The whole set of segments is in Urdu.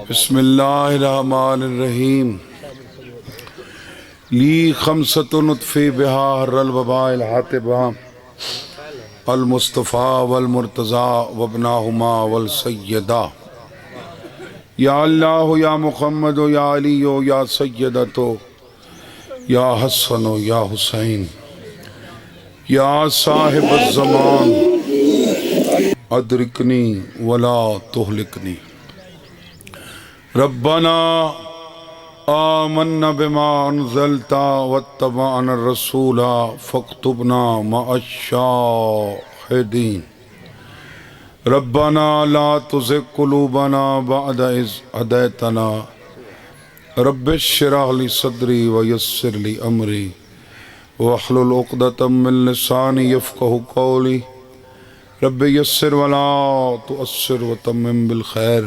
بسم اللہ الرحمن الرحیم لی خمسۃ نطفی بہا حر الوباء الحاطبہ المصطفیٰ والمرتضیٰ وابناہما والسیدہ یا اللہ یا محمد یا علی یا سیدتو یا حسن یا حسین یا صاحب الزمان ادرکنی ولا تہلکنی ربنا آمنا بما انزلت واتبعنا الرسول فاکتبنا مع الشاہدین ربنا لا تزغ قلوبنا بعد اذ ہدیتنا رب اشرح لی صدری ویسر لی امری واحلل عقدۃ من لسانی یفقہوا قولی رب یسر ولا تؤثر وتمم بالخیر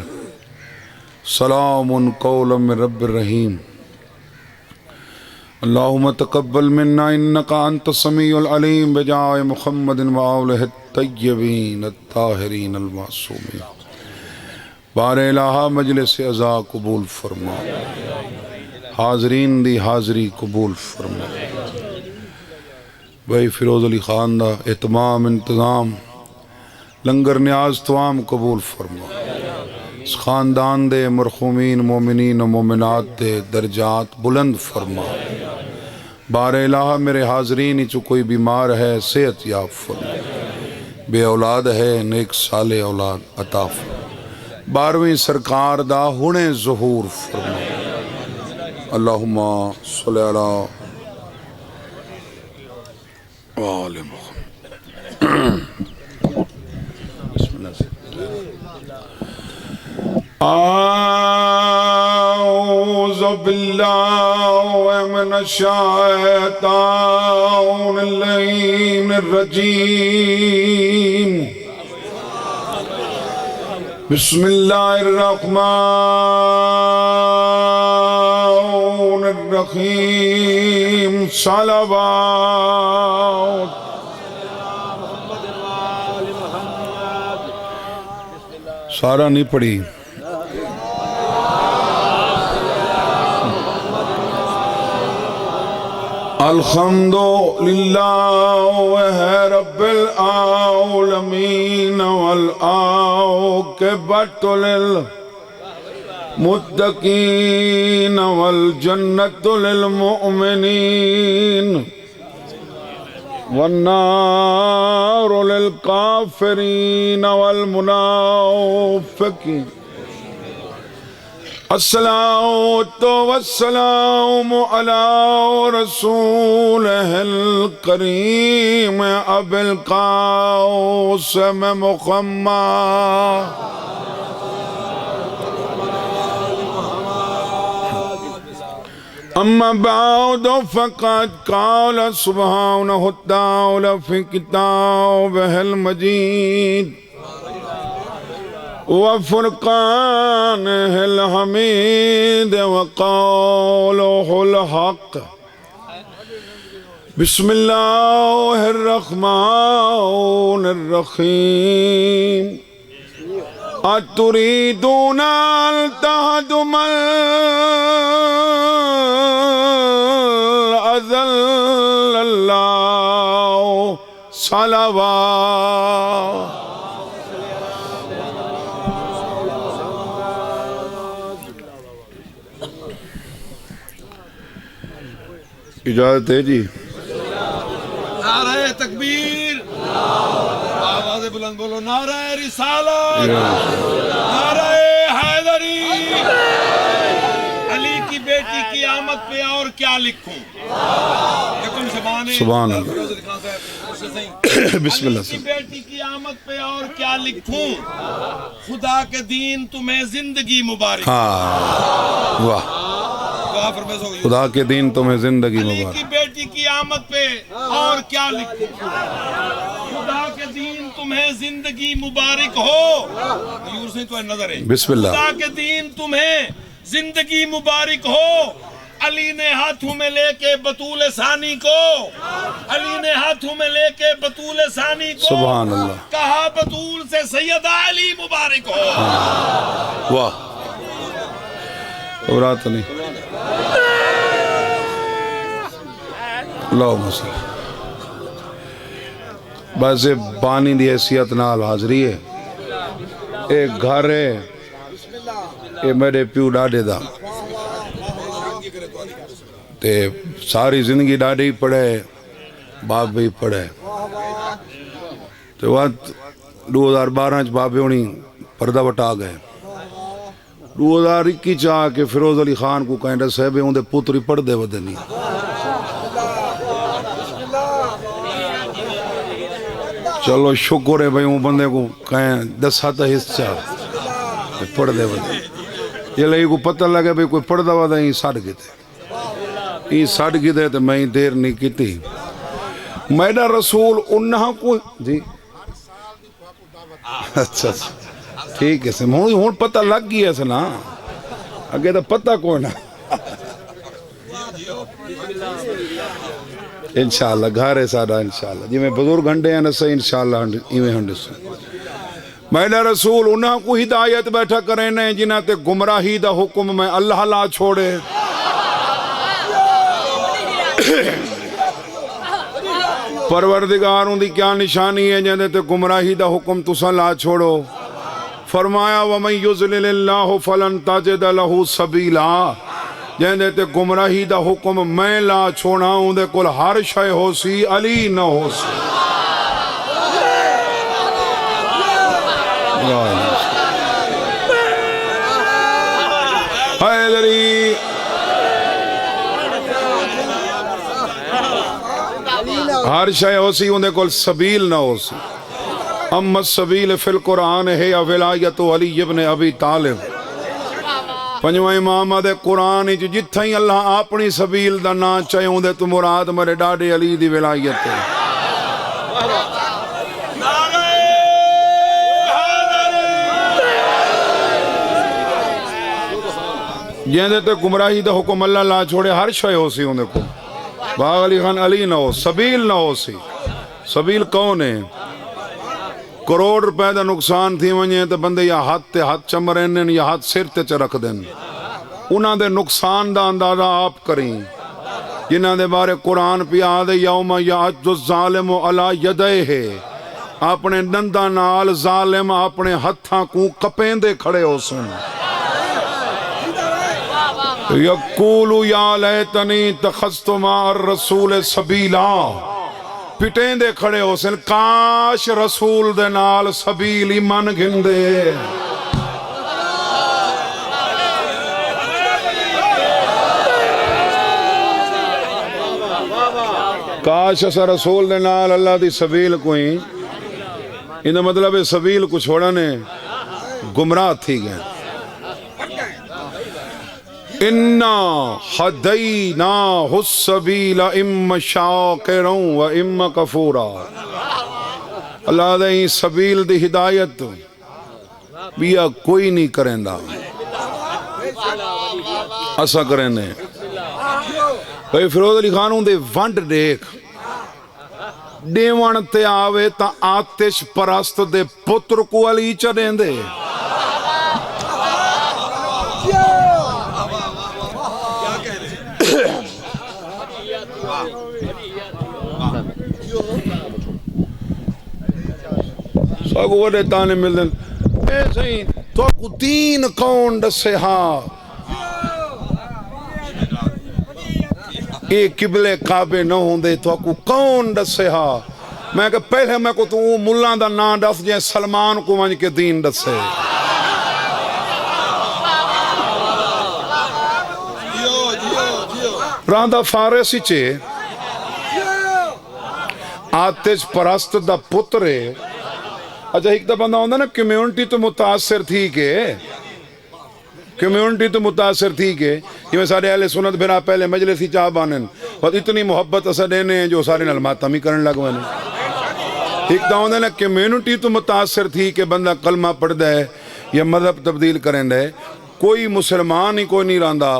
سلام قولا من رب الرحیم اللہم تقبل منا انکا انت السمیع العلیم بجاہ محمد وآلہ الطیبین الطاہرین المعصومین بار الہ مجلس عزا قبول فرما حاضرین دی حاضری قبول فرما بھائی فیروز علی خان دا اہتمام انتظام لنگر نیاز توام قبول فرما اس خاندان دے مرحومین مومنین و مومنات دے درجات بلند فرما بار الہ میرے حاضرین چو کوئی بیمار ہے صحت یاب فرما بے اولاد ہے نیک صالح اولاد عطا فرما بارویں سرکار دا ہونے ظہور فرما اللہم صلی اللہ وآلہ محمد بسم اللہ سے اعوذ باللہ من الشیطان اللعین الرجیم بسم اللہ الرحمن الرحیم صلوات سارا نہیں پڑھی الحمدللہ رب العالمین والعاقبۃ للمتقین والجنۃ للمؤمنین والنار للکافرین والمنافقین الصلاة والسلام على رسوله الكريم أبي القاسم محمد أما بعد فقد قال سبحانه وتعالى في كتابه المجيد وفرقانه الحميد وقوله الحق بسم الله الرحمن الرحيم أتريدون أن تهدموا أذل الله صلوات اجازت ہے جی نعرہ تکبیر آواز بلند بولو نعرہ رسالت نعرہ حیدری علی کی بیٹی کی آمد پہ اور کیا لکھوں سبحان اللہ بسم اللہ علی کی بیٹی کی آمد پہ اور کیا لکھوں خدا کے دین تمہیں زندگی مبارک واہ خدا کے دین تمہیں زندگی علی مبارک کی بیٹی کی آمد پہ اور کیا لکھوں خدا کے دین تمہیں زندگی مبارک ہو بسم اللہ خدا کے دین تمہیں زندگی مبارک ہو علی نے ہاتھوں میں لے کے بطول ثانی کو، علی نے ہاتھوں میں لے کے بطول ثانی کو سبحان اللہ، کہا بطول سے سیدہ علی مبارک ہو۔ واہ، عورات نہیں، اللہم صلی۔ بس بانی دی حیثیت نال حاضری ہے، ایک گھر ہے، یہ میرے پیو ڈاڈے دا، تے ساری زندگی ڈاڈے ہی پڑھے، باپ بھی پڑھے، تو وقت 2012 چ بابے ہونی پردہ وٹا گئے، 2021 چاہ کے فیروز علی خان کو کہیں دے صاحب ہوں دے پتری پڑھ دے ودے نہیں، چلو شکر ہے بھئی ہوں بندے کو کہیں 10 حصہ پڑھ دے ودے، یہ لئی کو پتہ لگے بھئی کوئی پڑھ دا ودے ہی ساڑھ گئے تھے، یہ ساڑھ گئے تھے تو میں دیر نہیں کی تھی۔ میرا رسول انہاں کو جی اچھا ٹھیک ہے، ہون پتہ لگ گیا سے نا، اگے تو پتہ کوئی نا، انشاءاللہ گھر ہے سارا انشاءاللہ، جی میں بزرگ ہنڈے ہیں نسے انشاءاللہ ایویں ہنڈے سے۔ میرا رسول انہاں کو ہدایت بیٹھا کریں نے جنہاں تے گمراہی دا حکم میں اللہ لا چھوڑے، پروردگاروں دی کیا نشانی ہے جنہاں تے گمراہی دا حکم تسا لا چھوڑو، فرمایا وَمَن يُضْلِلِ اللَّهُ فَلَن تَجِدَ لَهُ سَبِيلًا، جنہاں تے گمراہی دا حکم میں لا چھوڑا ہوں دے کل ہر شے ہو سی علی نہ ہو سی۔ حیدری ہر شے ہو سی ہوں دے کل سبیل نہ ہو سی۔ اما السبیل فی القرآن ہے ولایت علی ابن ابی طالب، پنجویں امام دے قرآن جتھا ہی اللہ اپنی سبیل دا نا چاہیوں دے تو مراد مرے ڈاڈے علی دی ولایت ہے۔ جہاں تے گمراہی دا حکم اللہ لا چھوڑے ہر شے ہو سی ہوں دے کو، باغ علی خان علی نہ ہو، سبیل نہ ہو سی۔ سبیل کون ہے؟ کروڑ روپے دا نقصان تھی ونجے تو بندے یا ہاتھ تے ہاتھ چمرین یا ہاتھ سر تے چ رکھ دین، انہاں دے نقصان دا اندازہ آپ کریں، جنہاں دے بارے قرآن پہ آدھے یوم یعج الظالم علی یدیہ، اپنے دنداں نال ظالم اپنے ہتھاں کو کپیندے کھڑے ہو سن، یقول یا لیتنی اتخذت مع الرسول سبیلا، پٹیں دے کھڑے ہو سن کاش رسول دے نال سبیل ایمان گھندے۔ کاش اسا رسول دے نال اللہ دی سبیل کوئی، انہا مطلب ہے سبیل کو چھوڑنے گمراہ تھی گئے۔ اِنَّا هَدَيْنَاهُ السَّبِيلَ اِمَّ شَاكِرًا وَإِمَّ كَفُورًا، اللہ دے ہی سبیل دی ہدایت بیا کوئی نہیں کریں دا، ایسا کریں نے۔ بھئی فیروز علی خانوں دے ونڈ دیکھ، دیوان تے آوے تا آتش پرست دے پتر کو علی چڑھیں دے، ساگو وڈے تانے ملدن اے سہی تو کو دین کون دسے ہاں، اے قبلے کعبے نہ ہوں دے تو کو کون دسے ہاں، میں کہ پہلے میں کو تو ملان دا نا دس جائے سلمان کو ونج کے دین دسے۔ راندہ فارسی چے آتش پرست دا پترے، اچھا ایک دا بندہ ہوندہ نا کمیونٹی تو متاثر تھی کہ یہ میں سارے اہل سنت بھرا پہلے مجلسی چاہ بانن اور اتنی محبت اسا دینے ہیں جو سارے نلماتہ میں کرن لگوانے۔ ایک دا ہوندہ نا کمیونٹی تو متاثر تھی کہ بندہ کلمہ پڑھ دے یا مذہب تبدیل کریں دے، کوئی مسلمان ہی کوئی نہیں راندہ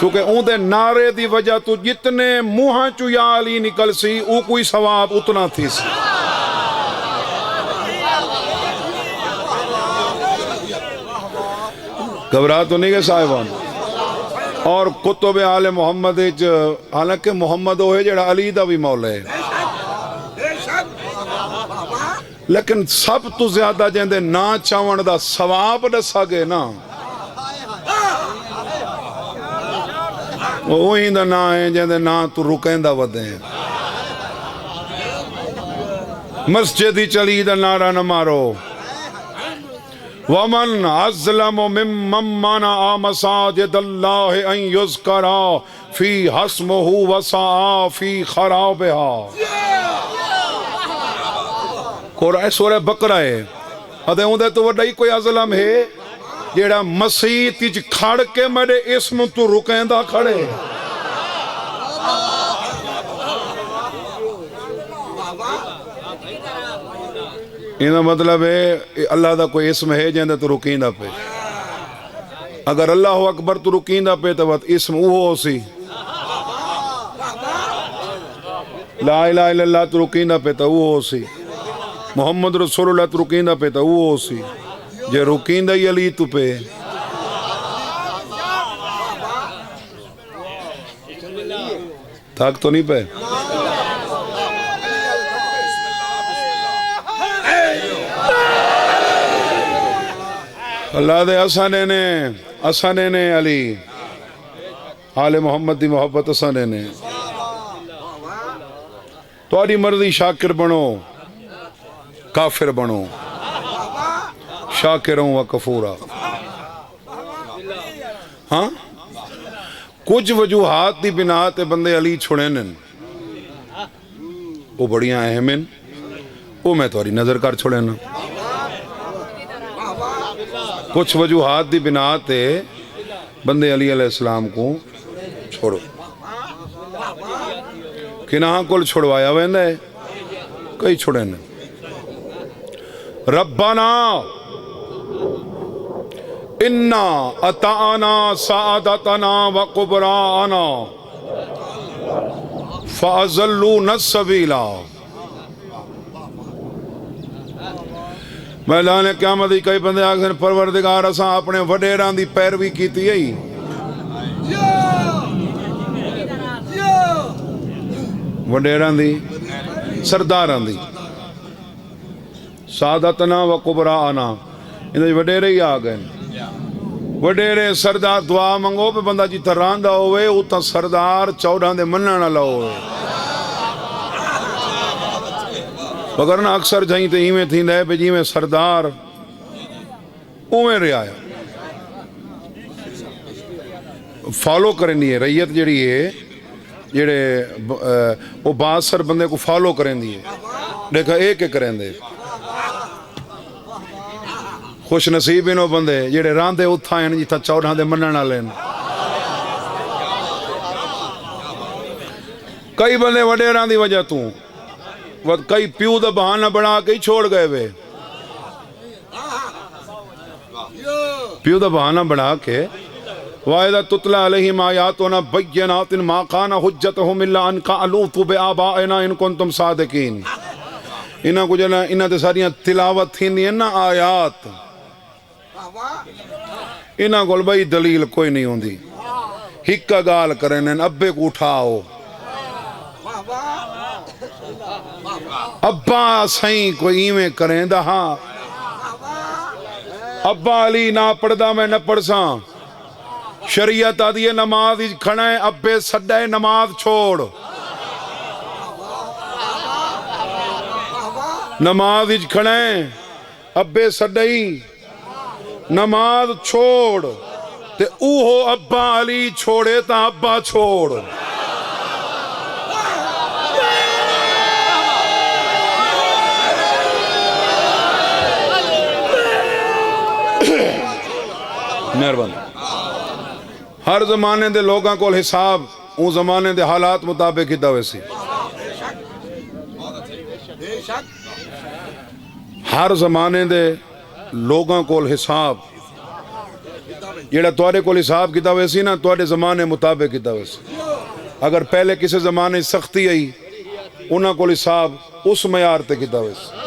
کیونکہ اون دے نعرے دی وجہ تو جتنے منہاں چو یا علی نکل سی او کوئی ثواب اتنا تھی سی. گھبرا تو نہیں گئے صاحبان. اور کتب آل محمد حالانکہ محمد ہوئے جڑا علی دا بھی مولا ہے, لیکن سب تو زیادہ جیندے نا چاون دا ثواب دسا گے نا وہی دا نا ہے جیندے نا تو رکین دا ودے ہیں. مسجدی چلی دا نعرہ نہ مارو. وَمَنْ أَظْلَمُ مِمَّنْ مَنَعَ مَسَاجِدَ اللَّهِ أَنْ يُذْكَرَ فِيهَا اسْمُهُ وَسَعَى فِي خَرَابِهَا. قرآن سورہ بقرہ ہے. ادھے ہوں دے تو وڈائی کوئی ظلم ہے جیڑا مسیح تیج کھڑ کے میرے اسم تو رکین دا کھڑے. انہا مطلب ہے اللہ دا کوئی اسم ہے جیندے تو رکین دا پہ. اگر اللہ اکبر تو رکین دا پہ تو بات اسم اوہ سی. لا الہ الا اللہ تو رکین دا پہ تو اوہ سی. محمد رسول اللہ تو رکین دا پہ تو اوہ سی. جے رکین دا ہی علی تو پہ تھاک تو نہیں پہ. اللہ دے اسانے نے علی آل محمد دی محبت اسانے نے. تواری مرضی شاکر بنو کافر بنو شاکروں و کفورا. ہاں کچھ وجوہات دی بنا تے بندے علی چھوڑینن وہ بڑیاں اہمن وہ میں تواری نظر کر چھوڑینا. کچھ وجوہات دی بنا تے بندے علی علیہ السلام کو چھوڑو. کنہاں کل چھوڑوایا ویندہ ہے کئی چھوڑے نے. ربنا انا اتعنا سعادتنا وقبرانا فازلونا السبیلا. میدان قیامت کئی بندے آگے پروردگار اساں اپنے وڈیران دی پیروی کیتی ہے. وڈیران دی سرداران دی سعادتنا و قبرانا انہیں وڈیرے ہی آگئے. وڈیرے سردار دعا منگو پہ بندہ جی تراندہ ہوئے اوتا سردار چودھان دے مننا نہ ہوئے. وگرنہ اکثر جائیں تے ہی میں تھی دے پہ جی میں سردار اوہیں رہے آیا فالو کریں دیئے. ریت جڑی ہے جڑے وہ باثر بندے کو فالو کریں دیئے. دیکھا ایک کریں دے خوش نصیب انہوں بندے جڑے راندے اتھائیں جیتا چودھان دے مننا لین. کئی بندے وڈے راندی وجہ تو کئی پیو دا بہانہ بڑھا کے چھوڑ گئے وے. پیو دا بہانہ بڑھا کے وَإِذَا تُتْلَى عَلَيْهِمْ آيَاتُنَا بَيِّنَاتٍ مَا كَانَ حُجَّتُهُمْ إِلَّا أَن قَالُوا بِآبَائِنَا إِن كُنتُمْ صَادِقِينَ. انہاں کو جنا انہاں تے ساریاں تلاوت تھیندی نا آیات انہاں کول بھائی دلیل کوئی نہیں ہوندی. ہکا گال کرن ابے کو اٹھاؤ ابا سائیں کوئی ایویں کریں دا. ہاں ابا علی نہ پڑھدا میں نہ پڑھساں. شریعت آدھی ہے نماز کھڑا ہے ابے سڈے نماز چھوڑ. نماز کھڑا ہے ابے سڈے نماز چھوڑ تے اوہو ابا علی چھوڑے تا ابا چھوڑ. مہربان. ہر زمانے دے لوگاں کو حساب اون زمانے دے حالات مطابق ہی دوے سی. ہر زمانے دے لوگاں کو حساب جڑا تواڈے کول حساب کتاب سی نا تواڈے زمانے مطابق کتاب سی اگر پہلے کسی زمانے سختی آئی انہاں کول حساب اس معیار تے کتاب سی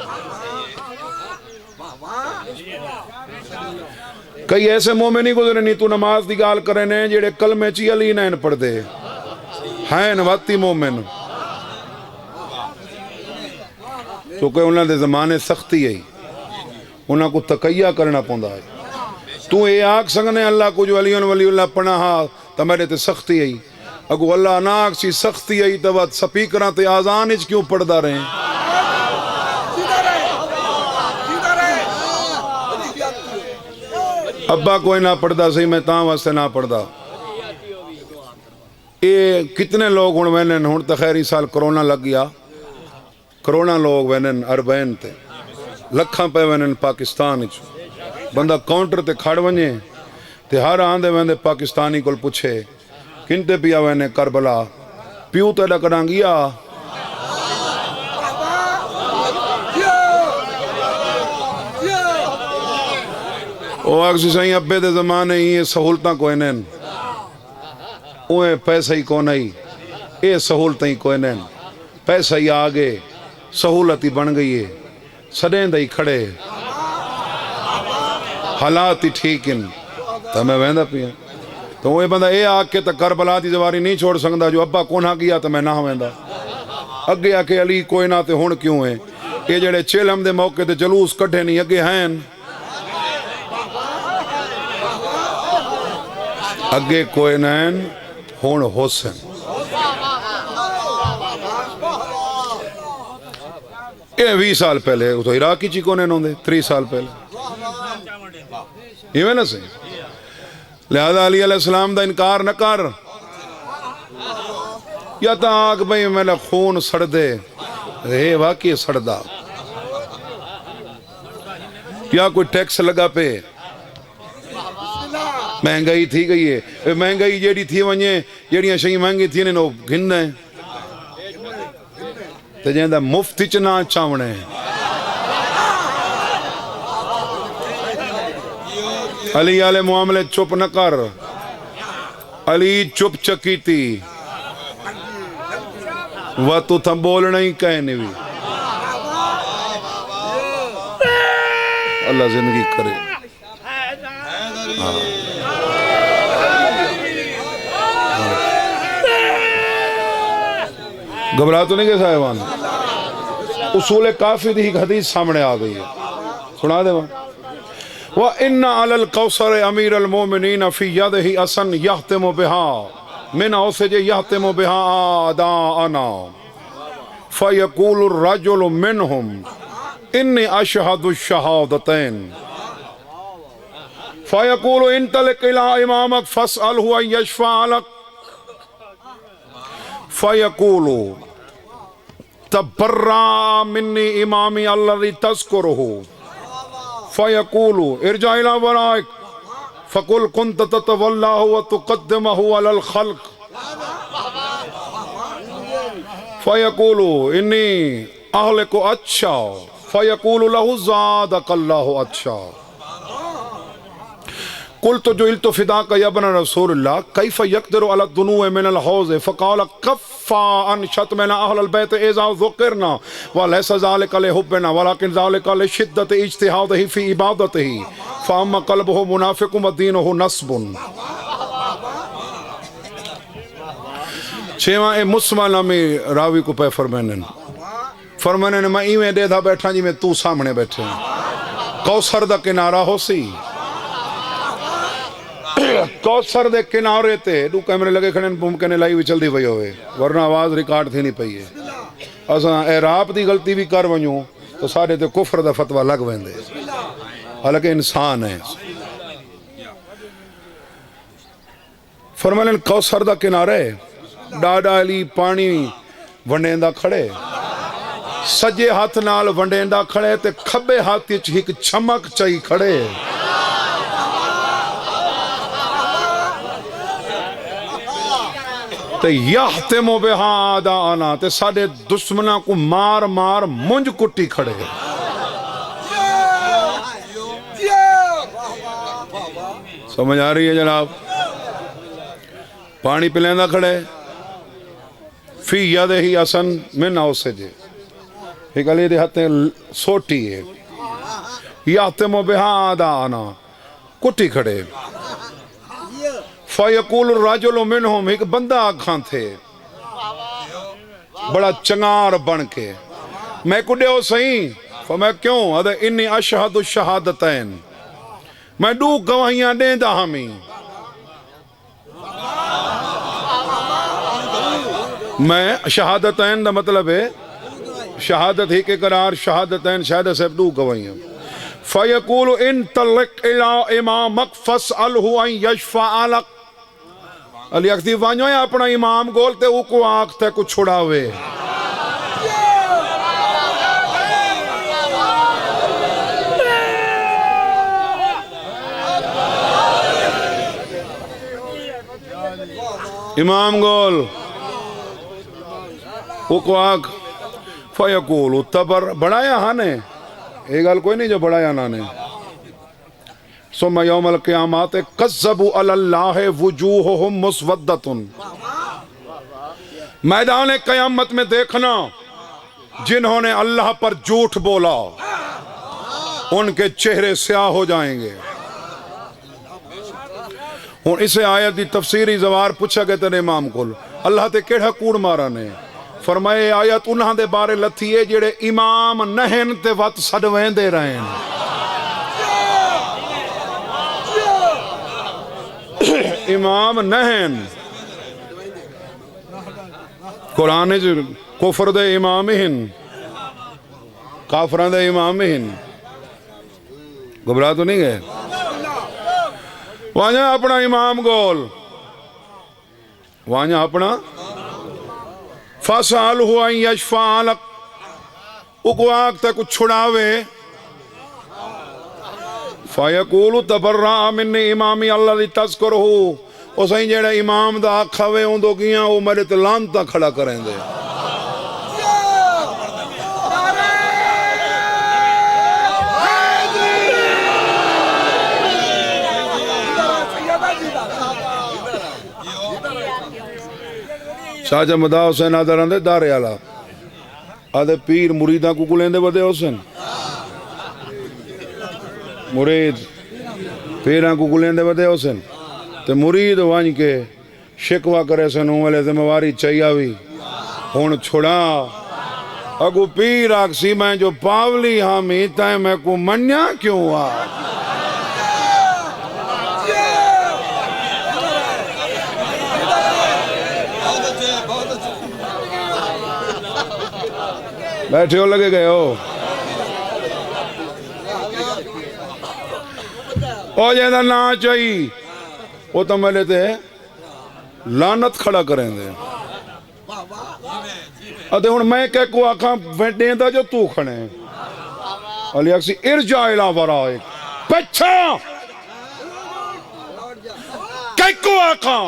کئی ایسے مومن نہیں گزرے نہیں تو نماز دی گال کرے نے جڑے کلمے چی علی نین پڑھ دے ہیں واتی مومن کیونکہ انہاں دے زمانے سختی آئی انہاں کو تقیہ کرنا پوندا ہے تو اے آگ سنگنے اللہ کو جو علیون ولی اللہ پناہا تا میرے تے سختی آئی اگو اللہ ناک سی سختی آئی تا بعد سپیکران تے آزان اچ کیوں پڑھ دا رہے ہیں ابا کوئی نہ پڑھدا صحیح میں تاں واسطے نہ پڑھدا اے کتنے لوگ ہن وینن ہن تے خیر سال کرونا لگ گیا کرونا لوگ وینن اربین تے لکھاں پہ وینن پاکستان وچ بندہ کاؤنٹر تے کھڑ ونجے تے ہر آندے ویندے پاکستانی کول پوچھے کنتے پیا وینے کربلا پیو تے ڈکڑاں گیا او آگسی سائیں ابے دے زمانے یہ سہولتاں کوئی نین اوہ پیسہ ہی کون آئی اے سہولتیں ہی کوئی نین پیسہ ہی آگے سہولت ہی بن گئی ہے سڑیں دائی کھڑے حالات ہی ٹھیک ان تو میں ویندہ پیا تو وہ بندہ اے آگ کے تک کربلا دی زواری نہیں چھوڑ سکتا جو ابا کونہ کیا تو میں نہ ویندہ اگے آکے علی کوئی نہ تے ہون کیوں ہے یہ جڑے چیلم دے موقع تے جلوس کٹھے نہیں اگے ہیں اگے کوئی نین ہون حسن یہ 20 سال پہلے تو عراقی چی کونے نوں دے 3 سال پہلے یہ میں نا سے لہذا علیہ السلام دا انکار نہ کر یا تا آگ بھئی میں نے خون سڑ دے اے واقعی سڑ دا یا کوئی ٹیکس لگا پہ مہنگائی تھی گئی ہے مہنگائی جیڑی تھی ونجے جیڑیاں شئی مہنگی تھی نو گھننے تے جیندہ مفتی چنا چاونے علی آلے معاملے چپ نہ کر علی چپ چکی تھی وہ تو تھا بولنا ہی کہنے بھی اللہ زندگی کرے گھبرا تو نہیں کہ صاحبان اصول کافی دی حدیث سامنے آ گئی ہے سنا دے وہاں وَإِنَّ عَلَى الْقَوْسَرِ أَمِيرَ الْمُؤْمِنِينَ فِي يَدِهِ أَسًا يَحْتِمُ بِهَا مِنْ أَوْسَجِ يَحْتِمُ بِهَا آدَاءَنَا فَيَقُولُ الرَّجُلُ مِنْهُمْ إِنِّي أَشْهَدُ الشَّهَادَتَيْنِ فَيَقُولُ انْطَلِقْ إِلَىٰ إِمَامَكَ فَاسْأَلْهُ أَن يَشْفَعَ لَكَ فَيَقُولُ تَبَرَّأَ مِنِّي إِمَامِي الَّذِي تَذْكُرُهُ فَيَقُولُ ارجع إلى ورائك فَقُلْ كُنْتَ تَتَوَلَّهُ وَتُقَدِّمَهُ عَلَى الْخَلْقِ فَيَقُولُ إِنِّي أَهْلِكُ أَچھا فَيَقُولُ لَهُ زَادَكَ اللَّهُ أَچھا قلت جئلت فداك يا ابن رسول الله كيف يقدر على الدنو من الحوض فقال كفى عن شتمنا أهل البيت إذا ذكرنا وليس ذلك لحبنا ولكن ذلك لشدة اجتهاده في عبادته فأما قلبه منافق ودينه نصب چھواں اے مسلمان نامی راوی کو پہ فرمانے نے میں ایویں دے تھا بیٹھا جی میں تو سامنے بیٹھے کوثر دا کنارہ ہو سی کوثر دے کنارے تے دو کیمرے لگے کھڑے ممکن ہے لائی بھی چل دی پئی ہوئے ورنہ آواز ریکارڈ تھی نہیں پئی ہے اساں اعراب دی غلطی بھی کر ونجوں تو سارے تے کفر دا فتوہ لگ ویندے حالانکہ انسان ہے فرمائیں کوثر دا کنارے ڈاڈا علی پانی ونڈیندہ کھڑے سجے ہاتھ نال ونڈیندہ کھڑے تے کھبے ہاتھ وچ ایک چمک چائی کھڑے تے یحتمو بہا آداءنا تے ساڑے دشمنہ کو مار مار منج کٹی کھڑے سمجھ آ رہی ہے جناب؟ پانی پلیندا کھڑے فی یدہ اسن من اوسج، ایک علی دے ہاتھ سوٹی ہے، یاتم بہا آدانا، کٹی کھڑے، فیقول الرجل منہم، ایک بندہ آکھاں تھے بڑا چنگار بن کے، میں کڈے ہو سہی، فرمایا کیوں؟ ادھا انی اشہد الشہادتین، میں دو گواہیاں دیں دا ہمیں، میں شہادتین دا مطلب ہے شہادت ہی کے قرار، شہادتین شہادت سے دو گواہیاں، فیقول ان تلق الى امامک فاسألہ ان یشفع لک، علی اکتی وانجو ہے اپنا امام گولتے او کو آکھتے کو چھڑاوے، امام گول او کو آکھ، فیقول تبر بڑھایا ہانے، ایک گال کوئی نہیں جو بڑھایا نانے، ثم یوم القیامات کذبوا علی اللہ وجوہہم مسودۃ، میدان قیامت میں دیکھنا جنہوں نے اللہ پر جھوٹ بولا ان کے چہرے سیاہ ہو جائیں گے۔ ہوں اسے آیت دی تفسیری زوار پوچھا گئے تیرے امام کو، اللہ تے کیڑا کوڑ مارا نے؟ فرمائے آیت انہاں دے بارے لتھی ہے جڑے امام نہن تے وقت سڑویں دے رہے ہیں، امام نہن قرآن جو کفر دے امام ہن، کافران دے امام ہن، گھبرا تو نہیں گئے؟ وہاں اپنا امام گول، وہاں اپنا فَاسْأَلْهُ أَن يَشْفَعَ لَكَ، او کو آکھتا کچھ چھڑاوے، فَيَقُولُ تَبَرَّأَ مِنِّ امامی اللہ لِتَذْكُرْهُ، او سائیں جیڑا امام دا آکھاوے ہوں دو گیاں وہ میرے تلانتا کھڑا کریں دے، شاہ مدا حسین آدھر آندھے دارے آلہ آدھے پیر مریداں کو کلیں دے بدے حسین، مرید پیراں کو کلیں دے بدے حسین، تے مرید وانج کے شکوہ کرے سن ہوں والے ذمہواری چاہیاوی ہون چھڑا، اگو پیر آکسی میں جو پاولی ہامی تائیں میں کو منیا کیوں آ، بیٹھے ہو لگے گئے ہو، او جیدہ نا چاہی وہ تو میں لیتے ہیں لانت کھڑا کریں دے، ادھے ہون میں کہہ کو آکھاں ویڈیں دا جو تو کھڑے ہیں، علی اکسی ارجع الہ ورائک، پچھا کہہ کو آکھاں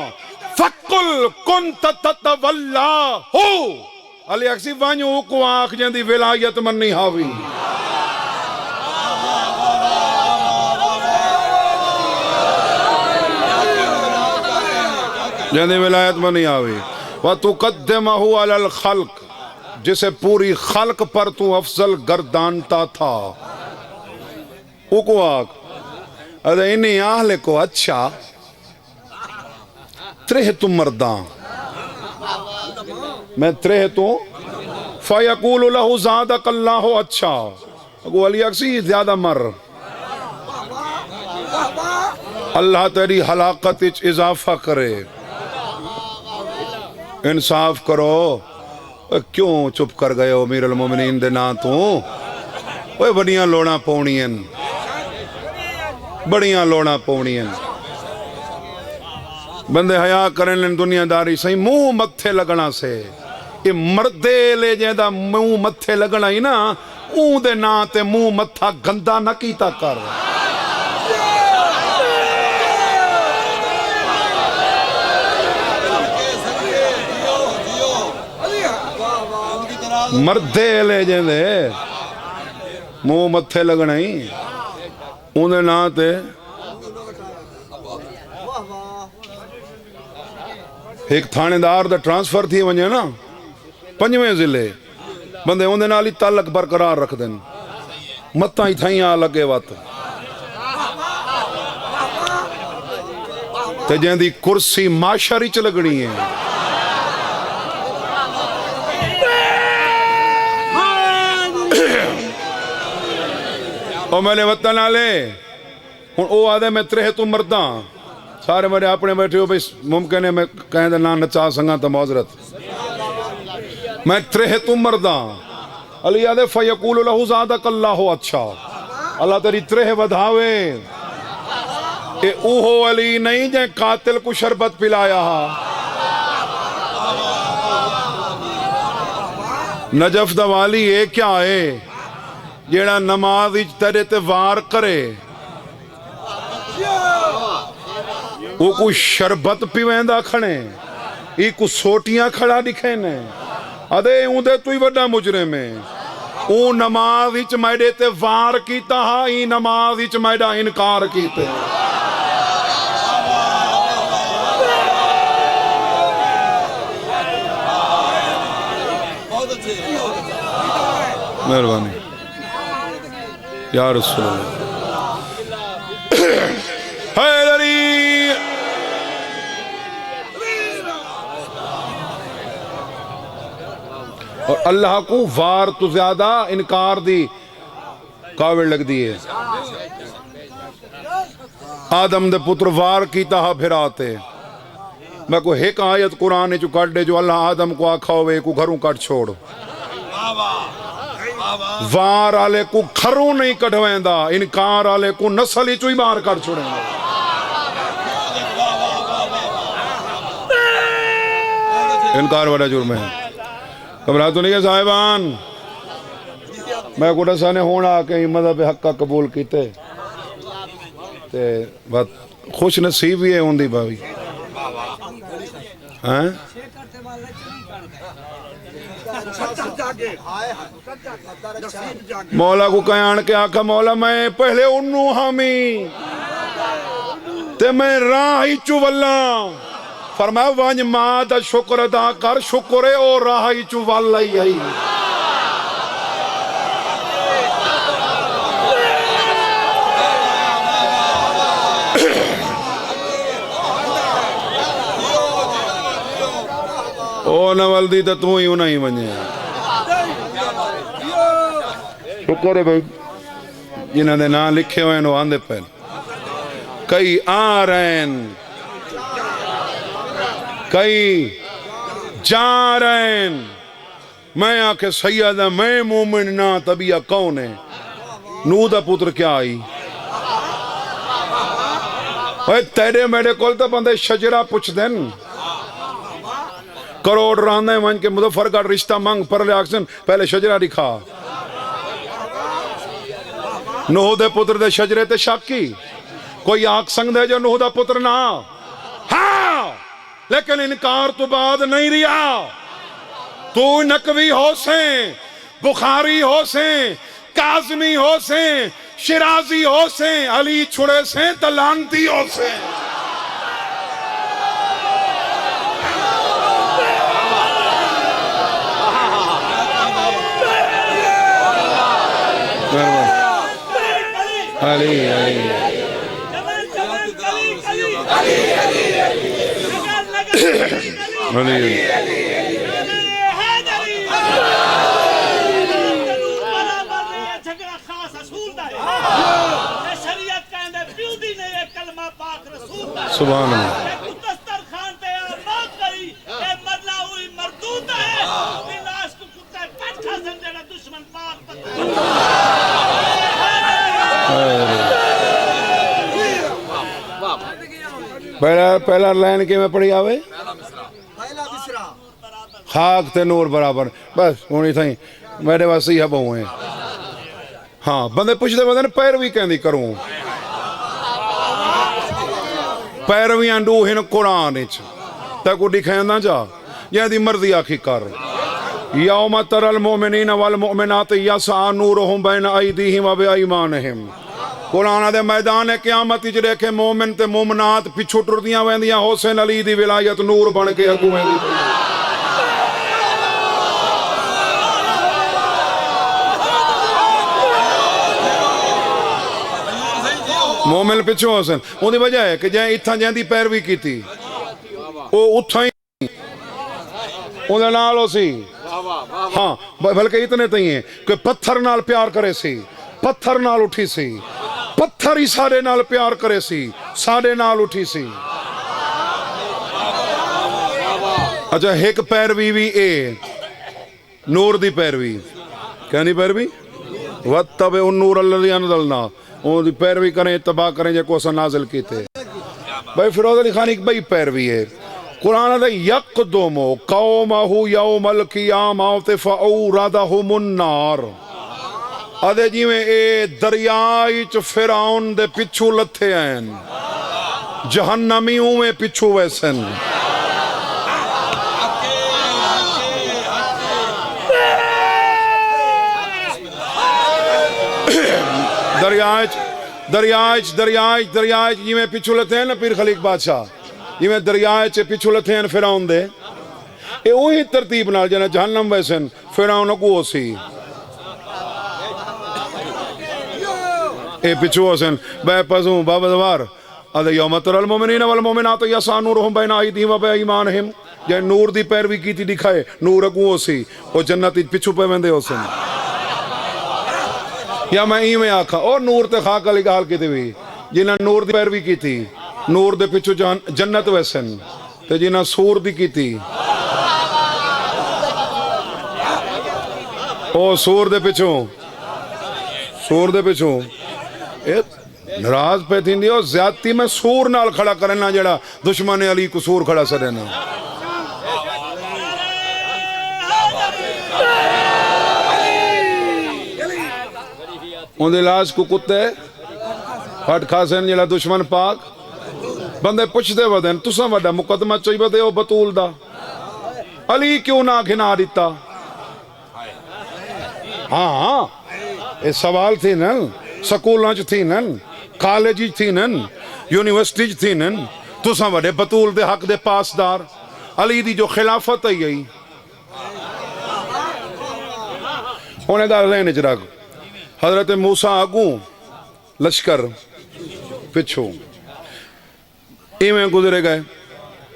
فَقُلْ كُنْتَ تَتَوَلَّاهُ، علی اکسی وانیو کو آنکھ جاندی ولایت من نہیں ہاوی، جاندی ولایت من نہیں ہاوی، وَتُقَدِّمَهُ عَلَى الْخَلْقِ، جسے پوری خلق پر تو افضل گردانتا تھا، او کو آنکھ ادھے انہی آہلے کو اچھا ترہ تم مرداں میں ترہ تو فَيَقُولُ لَهُ زَادَكَ اللَّهُ اچھا، اگو علی اکسی زیادہ مر، اللہ تیری حلاقت اچ اضافہ کرے، انصاف کرو، کیوں چپ کر گئے ہو امیر المومنین دے نا تو، وہ بڑیاں لوڑا پونیاں، بڑیاں لوڑا پونیاں، بندے حیاء کریں لیں دنیا داری سہی منہ متھے لگنا سے، یہ مردے لے جیدہ منہ متھے لگنا ہی نا، اون دے نا تے منہ متھا گندہ نہ کیتا کر، مردے لے جیندے منہ متھے لگنا ہی اون دے نا تے ایک تھانے دار دا ٹرانسفر تھی ونجے نا 5ویں ضلع بندے اندے نال ہی تعلق برقرار رکھ دیں متاں ہی تھائیں آ لگے وقت تے جہاں دی کرسی معاشر چ لگنی ہے او میرے وطن والے ہن او آدھے میں ترہ تو مرداں سارے میرے اپنے بیٹھے ہو بھئی ممکن ہے میں کہیں دے نہ نچا سنگا تا معذرت میں ترہ تو مرداں علی آدھے فیقول لہو زادک اللہ اچھا اللہ تیری ترہ ودھاوے کہ اوہو علی نہیں جائیں قاتل کو شربت پلایا ہا نجف دوالی یہ کیا ہے جیڑا نماز تیرے تے وار کرے وہ کو شربت پیویندا کھنے ای کو سوٹیاں کھڑا دکھے نے ادے اون دے تو ہی وڈا مجرم ہے او نماز وچ میڈے تے وار کیتا ہا ای نماز وچ میڈا انکار کیتے مہربانی یا رسول اللہ حیدری اور اللہ کو وار تو زیادہ انکار دی کاوڑ لگ دی ہے آدم دے پتر وار کیتا ہا پھر آتے میں کو ایک آیت قرآن جو کٹ دے جو اللہ آدم کو آکھا ہوئے کو گھروں کٹ چھوڑ وار آلے کو گھروں نہیں کٹویں دا انکار آلے کو نسل ہی چوئی بار کٹ چھوڑیں دا انکار بڑا جرم ہے گھبرا تو نہیں ہے صاحبان میں کو رسانے ہونا کہ مذہب حق کا قبول کیتے تے بات خوش نصیب ہی ہے ہوندی بھاوی ہاں مولا کو کہان کے آکھا مولا میں پہلے انہوں ہمیں تے میں راہی چوولا فرمایا وانج ماں دا شکر ادا کر شکرے او راہی چوولا ہی ہے او نوالدی تا تو ہی انہیں بنیا شکر ہے بھائی جنہاں دے نام لکھے ہوئے انہوں آندے پہن کئی آ رہے ہیں کئی جا رہے ہیں میں آکے سیدہ میں مومن نا طبیعہ کون ہے نو دا پتر کیا آئی تیرے میرے کول تا بندے شجرہ پچھ دیں کروڑ راندے من کے مظفر کا رشتہ مانگ پر لے آکسن پہلے شجرہ دکھا نوح دے پتر دے شجرے تے شاکی کوئی آگ سنگ دے جو نوح دا پتر نہ ہاں لیکن انکار تو بعد نہیں رہا تو نقوی ہو سے بخاری ہو سے کاظمی ہو سے شرازی ہو سے علی چھڑے سے تلانتی ہو سے علی علی سبحان اللہ پہلا لائن کے میں پڑھی آوے خاک تے نور برابر بس ہونی تھائیں میرے واسے ہی اب ہوئے ہاں بندے پوچھتے بندے پیروی کہندی کروں پیرویاں ڈو ہن قرآن اچھ تاکو دکھائیں نہ جا یہ دی مرضی آکھی کر یوم تر المؤمنین والمؤمنات یسعى نورهم بین ایدیہم و بایمانہم قرآن دے میدان قیامت وچ دیکھے مومن تے مومنات پچھو ٹردیاں ویندیاں حسین علی دی ولایت نور بن کے اگوں ویندی پئی مومن پچھو حسین اون دی وجہ ہے کہ جے اتھاں جیندی پیروی کیتی او اتھاں ہی اون دے نال ہو سی ہاں بلکہ اتنے تھی ہیں کہ پتھر نال پیار کرے سی پتھر نال اٹھی سی پتھر ہی سارے نال پیار کرے سی سارے نال اٹھی سی اچھا ایک پیروی بھی اے نور دی پیروی کہنی پیروی وَاتَّبِعُوا النُّورَ الَّذِي أَنزَلْنَا اون دی پیروی کریں اتباع کریں جے کو اسا نازل کیتے بھائی فیروز علی خان ایک بھائی پیروی ہے قرآن دے یقدم قومہ یوم القیامت فاوردہم النار ادھے جی میں اے دریائی چ فرعون دے پچھو لتھے ہیں جہنمیوں میں پچھو ویسن دریائچ جی میں پچھو لتھے ہیں نا پیر خلیق بادشاہ جی میں دریائچ پچھو لتھے ہیں فرعون دے اے وہی ترتیب نال جنا جہنم ویسن فرعون کو سی اے پچھو حسن بے پزوں بابا دوار ادھے یوم تر المومنین والمومنات یسعی نورہم بین ایدیہم و بایمانہم جے نور دی پیروی کیتی دکھائے نور اگوں سی او جنت پچھو پہ ویندے حسن یا میں ای میں آکھا اور نور تے خاک علی گال کی بھی جنہاں نور دی پیروی کی تھی نور دے پچھو جنت ویسن تے جنہاں سور دی کی تھی او سور دے پچھو نراز پہ تھی دی زیادتی میں سور نال کھڑا کرنا جڑا دشمن علی کو سور کھڑا سرنا ان دے لاش کو کتے ہٹ کھاسن جڑا دشمن پاک بندے پوچھ دے ودن تساں وڈا مقدمہ چوئی بدے او بطول دا علی کیوں نہ گھنا دیتا ہاں اے سوال تھی نن سکولاں چ تھی نن کالج تھی نن یونیورسٹی تھی نن تساں وڈے بطول دے حق دے پاسدار علی دی جو خلافت ہے یہی ہونے دار رہنے چ رکھ حضرت موسیٰ آگوں لشکر پچھو ایویں گزرے گئے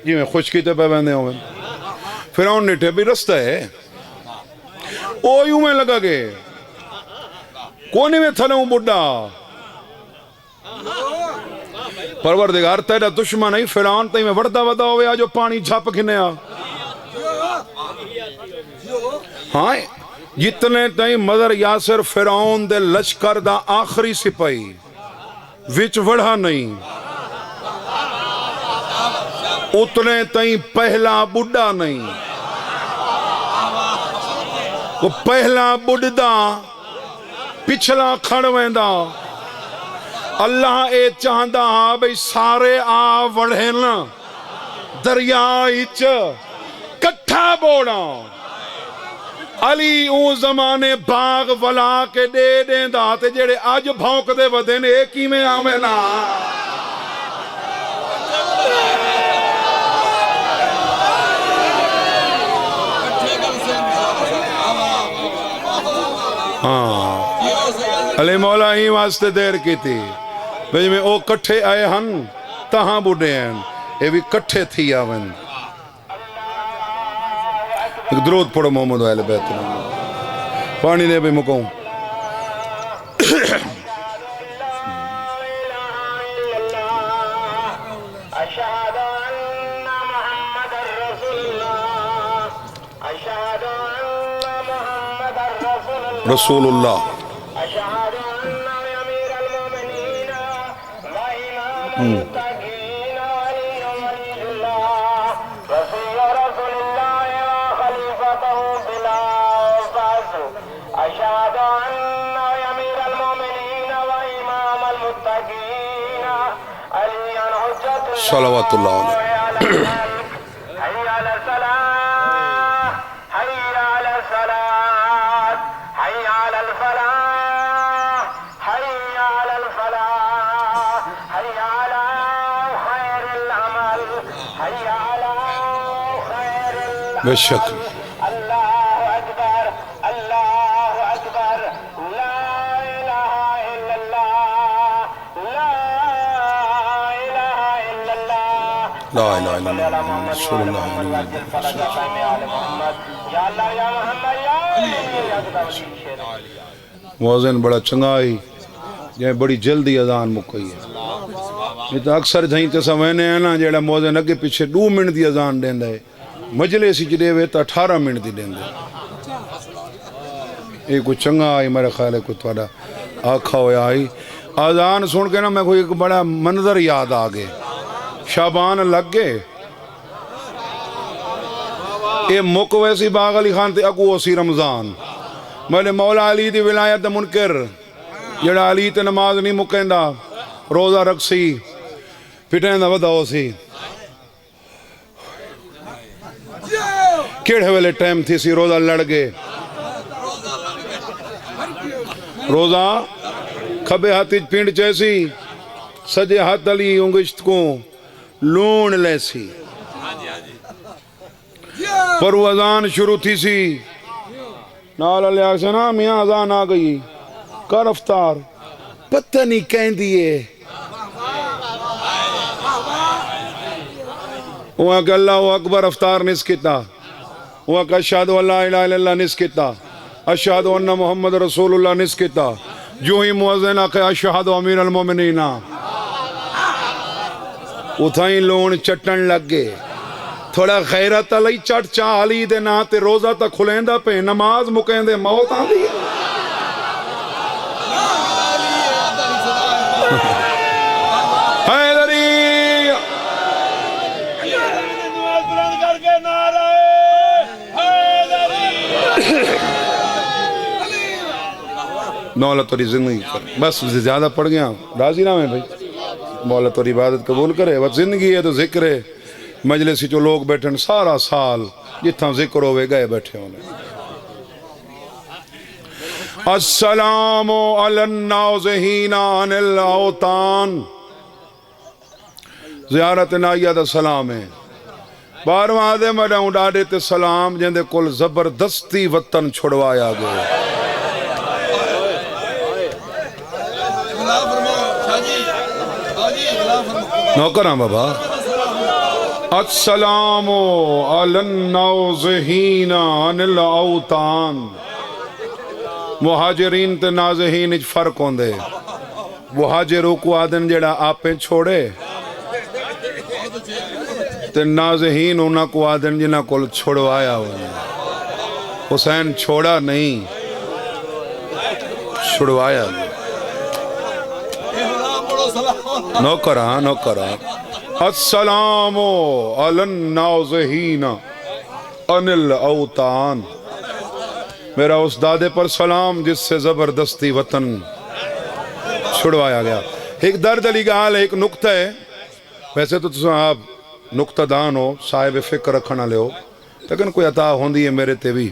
جی میں خشکی تے پہ بندے ہوئے فرعون نیٹھے بھی رستہ ہے او یوں میں لگا گے کونی میں تھلوں بڑھا پروردگار تیرا دشمن نہیں فرعون تے میں وڑتا ودا ہوئے آجو پانی جھاپ گھنیا ہاں جتنے تائیں مدر یاسر فرعون دے لشکر دا آخری سپاہی وچ وڑھا نہیں اتنے تائیں پہلا بڑھا نہیں وہ پہلا بڑھدا پچھلا کھڑ ویندا اللہ اے چاہندا ہاں بھئی سارے آ وڑھن دریائچ کٹھا بوڑا علی اون زمانے باغ ولا کے دے دیں دا تے جڑے آج بھونک دے ودن ایک ہی میں آمیں نا علی مولا ہی واسطے دیر کی تھی بھئی میں او کٹھے آئے ہن تہاں بڑھے ہیں اے بھی کٹھے تھی آون ایک درود پڑھو محمد اہل بیت پانی دے بھی مکوں رسول اللہ صلوات اللہ علیہ حي على الفلاح بے شک اللہ اکبر اللہ اکبر لا الہ الا اللہ لا الہ الا اللہ لا الہ الا اللہ محمد رسول اللہ علیہ وسلم یا اللہ یا محمد یا موزن بڑا چنگائی جائیں بڑی جلدی اذان مکئی ہے یہ تو اکثر جائیں تے سمجھنے ہیں نا جیڑا موزن اگے پیچھے 2 منٹ دی اذان دیندا ہے مجلس وچ دے وے تا 18 منٹ دی دیندے یہ کوئی چنگا آئی میرے خیال ہے کوئی تھوڑا آکھا ہویا آئی اذان سن کے نا میں کوئی ایک بڑا منظر یاد آگے شابان لگ گئے یہ مک ویسی باغ علی خان تے اگو اسی رمضان میرے مولا علی دی ولایت منکر جڑا علی تے نماز نہیں مکیندا روزہ رکھسی پٹین دا وداؤ سی کیڑے ویلے ٹائم تھی سی روزہ لڑ گئے روزہ کھبے ہاتھ پینڈ چیسی سجے ہاتھ علی انگشت کو لون لے سی پر وہ اذان شروع تھی سی نال علیہ سے نا میاں اذان آ گئی کر افطار پتہ نہیں کہیں دیئے وہاں کہ اللہ اکبر افطار نس کتا وہاں کہ اشہدو اللہ الہ الا اللہ نس کتا اشہدو ان محمد رسول اللہ نس کتا جو ہی مؤذن کہ اشہدو امیر المومنین اتھائیں لون چٹن لگ گئے تھوڑا غیرت علی چٹ چاہ علی دے نا تے روزہ تا کھلیں دا پہ نماز مکیں دے موت آن دی حیدری نماز بلند کر کے نعرہ حیدری مولا توری زندگی کر بس زیادہ پڑھ گیا راضی نہ میں بھائی مولا توری عبادت قبول کرے بس زندگی ہے تو ذکر ہے مجلسی جو لوگ بیٹھن سارا سال جتنا ذکر ہوئے گئے بیٹھے ہونے السلام علی الناظرین عن الاوطان زیارت نائیہ دا سلام ہے بارواں دے مڈاؤں ڈاڈے تے سلام جندے کل زبردستی وطن چھڑوایا گئے نوکراں بابا السلام علی الناظرین عن الاوطان مہاجرین تے نازحین اچ فرق ہوندے مہاجروں کو آدن جڑا آپیں چھوڑے تے نازحین انہاں کو آدن جنہاں کو چھوڑوایا ہوئے حسین چھوڑا نہیں چھوڑوایا گیا نوکراں نوکراں السلام علی الناظرین عن الاوطان میرا اس دادے پر سلام جس سے زبردستی وطن چھڑوایا گیا ایک درد علی گال ایک نکتہ ہے ویسے تو آپ نکتہ دان ہو صاحب فکر رکھنا لے ہو لیکن کوئی عطا ہوندی ہے میرے تے بھی